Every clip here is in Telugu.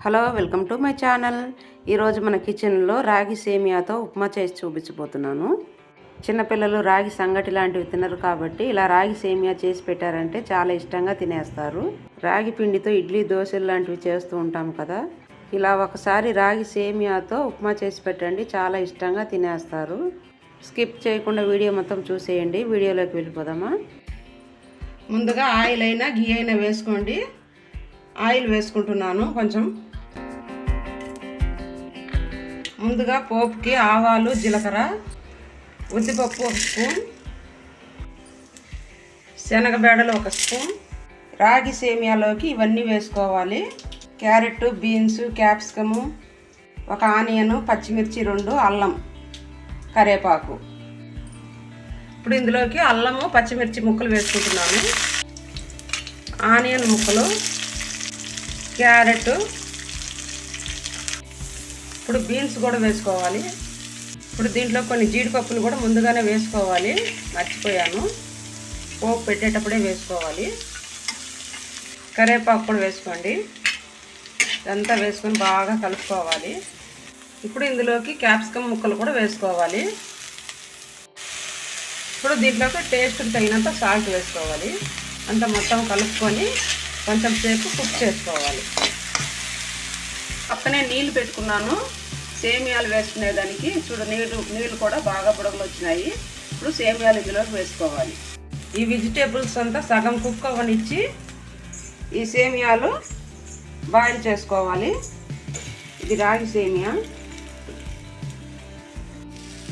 Hello, welcome to my channel. ఈరోజు మన కిచెన్లో రాగి సేమియాతో ఉప్మా చేసి చూపించబోతున్నాను. చిన్నపిల్లలు రాగి సంగటి లాంటివి తినరు కాబట్టి ఇలా రాగి సేమియా చేసి పెట్టారంటే చాలా ఇష్టంగా తినేస్తారు. రాగి పిండితో ఇడ్లీ, దోశలు లాంటివి చేస్తూ ఉంటాం కదా. ఇలా ఒకసారి రాగి సేమియాతో ఉప్మా చేసి పెట్టండి, చాలా ఇష్టంగా తినేస్తారు. స్కిప్ చేయకుండా వీడియో మొత్తం చూసేయండి. వీడియోలోకి వెళ్ళిపోదామా. ముందుగా ఆయిల్ అయినా ఘీ అయినా వేసుకోండి. ఆయిల్ వేసుకుంటున్నాను కొంచెం. ముందుగా పోపుకి ఆవాలు, జీలకర్ర, ఉద్దిపప్పు 1 స్పూన్, శనగబేడలు 1 స్పూన్, రాగి సేమియాలోకి ఇవన్నీ వేసుకోవాలి. క్యారెట్, బీన్స్, క్యాప్సికము, 1 ఆనియన్, పచ్చిమిర్చి 2, అల్లం, కరివేపాకు. ఇప్పుడు ఇందులోకి అల్లము, పచ్చిమిర్చి ముక్కలు వేసుకుంటున్నాను. ఆనియన్ ముక్కలు, క్యారెట్, ఇప్పుడు బీన్స్ కూడా వేసుకోవాలి. ఇప్పుడు దీంట్లో కొన్ని జీడిపప్పులు కూడా ముందుగానే వేసుకోవాలి, మర్చిపోయాను. పోపు పెట్టేటప్పుడే వేసుకోవాలి. కరివేపాకు కూడా వేసుకోండి. ఇదంతా వేసుకొని బాగా కలుపుకోవాలి. ఇప్పుడు ఇందులోకి క్యాప్సికమ్ ముక్కలు కూడా వేసుకోవాలి. ఇప్పుడు దీంట్లోకి టేస్ట్కి తగినంత సాల్ట్ వేసుకోవాలి. అంతా మొత్తం కలుపుకొని కొంచెం సేపు కుక్ చేసుకోవాలి. పక్కనే నీళ్ళు పెట్టుకున్నాను సేమియాలు వేసుకునేదానికి. చూడు, నీళ్ళు కూడా బాగా బుడగలు వచ్చినాయి. ఇప్పుడు సేమియాలు ఇందులోకి వేసుకోవాలి. ఈ వెజిటేబుల్స్ అంతా సగం కుక్ అవ్వనిచ్చి ఈ సేమియాలు బాయిల్ చేసుకోవాలి. ఇది రాగి సేమియా.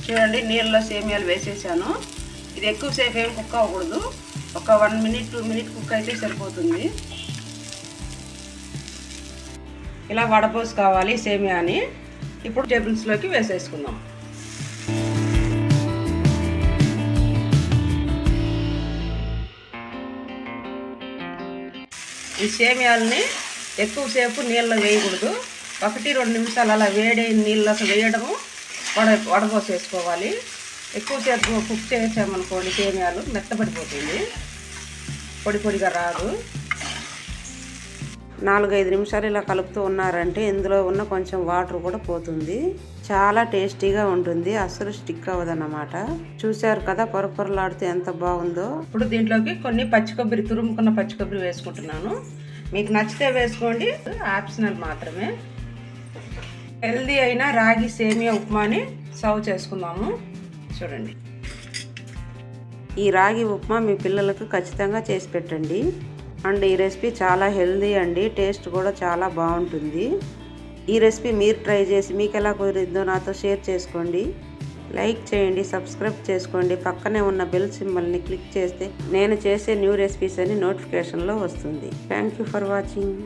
చూడండి, నీళ్ళలో సేమియాలు వేసేసాను. ఇది ఎక్కువసేపు ఏం కుక్ అవ్వకూడదు. ఒక 1 మినిట్ 2 మినిట్ కుక్ అయితే సరిపోతుంది. ఇలా వడపోసుకోవాలి సేమియాని. ఇప్పుడు టేబుల్స్లోకి వేసేసుకుందాం. ఈ సేమియాలని ఎక్కువసేపు నీళ్ళలో వేయకూడదు. 1-2 నిమిషాలు అలా వేడైన నీళ్ళకి వేయడము, వడపోసేసుకోవాలి. ఎక్కువసేపు కుక్ చేసామనుకోండి సేమియాలు మెత్తపడిపోతుంది, పొడి పొడిగా రాదు. 4-5 నిమిషాలు ఇలా కలుపుతూ ఉన్నారంటే ఇందులో ఉన్న కొంచెం వాటర్ కూడా పోతుంది. చాలా టేస్టీగా ఉంటుంది, అస్సలు స్టిక్ అవ్వదన్నమాట. చూశారు కదా, పొరపొరలాడుతూ ఎంత బాగుందో. ఇప్పుడు దీంట్లోకి కొన్ని పచ్చి కొబ్బరి, తురుముకున్న పచ్చి కొబ్బరి వేసుకుంటున్నాను. మీకు నచ్చితే వేసుకోండి, ఆప్షనల్ మాత్రమే. హెల్దీ అయిన రాగి సేమియా ఉప్మాని సర్వ్ చేసుకుందాము. చూడండి, ఈ రాగి ఉప్మా మీ పిల్లలకు ఖచ్చితంగా చేసి పెట్టండి. అండ్ ఈ రెసిపీ చాలా హెల్దీ అండి, టేస్ట్ కూడా చాలా బాగుంటుంది. ఈ రెసిపీ మీరు ట్రై చేసి మీకు ఎలా కుదిరిందో నాతో షేర్ చేసుకోండి. లైక్ చేయండి, సబ్స్క్రైబ్ చేసుకోండి. పక్కనే ఉన్న బెల్ సింబల్ని క్లిక్ చేస్తే నేను చేసే న్యూ రెసిపీస్ అని నోటిఫికేషన్లో వస్తుంది. Thank you for watching.